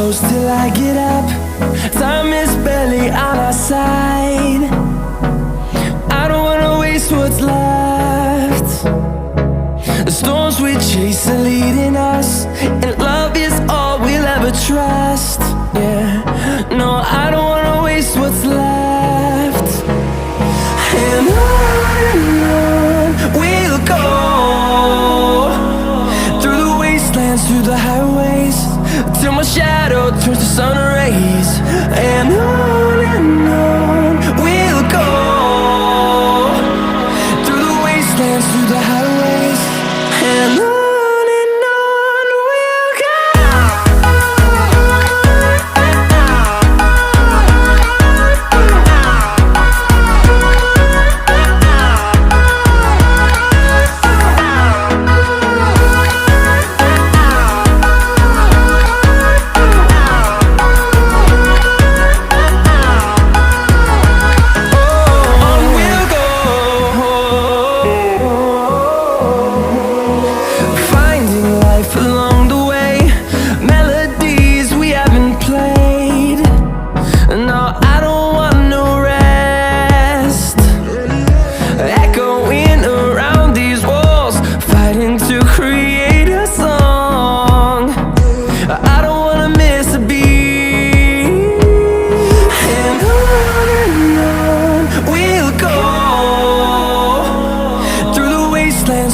close till I get up. Time is barely on our side. I don't wanna waste what's left. The storms we chase are leading us, and love is all we'll ever trust. Yeah, no, I don't wanna waste what's left. And on we'll go, through the wastelands, through the highways, till my shadow turns to sun rays. And on we'll go, through the wastelands, through the highways, and on we'll go.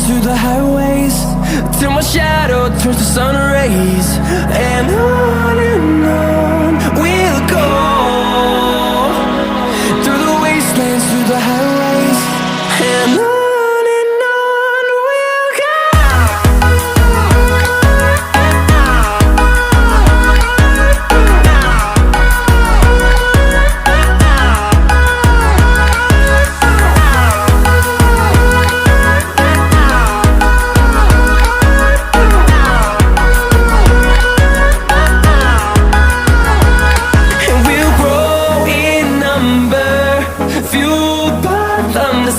Through the highways, till my shadow turns to sun rays. And on we'll go, through the wastelands, through the highways, and on we'll go.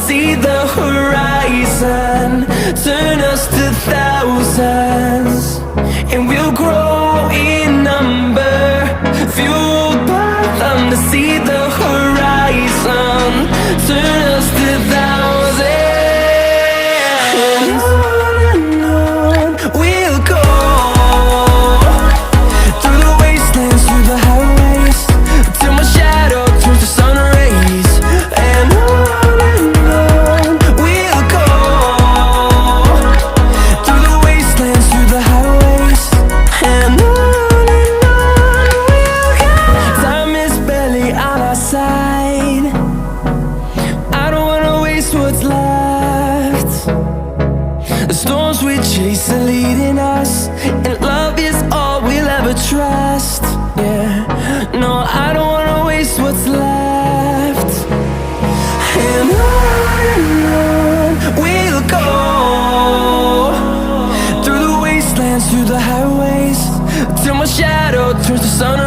See the horizon, turn us to thousands, and we'll grow in number, fueled by them. To see the horizon, turn us to thousands, and on we'll go, through the wastelands, through the highways, till my shadow turns to sun rays. And what's left. The storms we chase are leading us, and love is all we'll ever trust. Yeah, no, I don't wanna waste what's left. And on we'll go, through the wastelands, through the highways, till my shadow turns to sun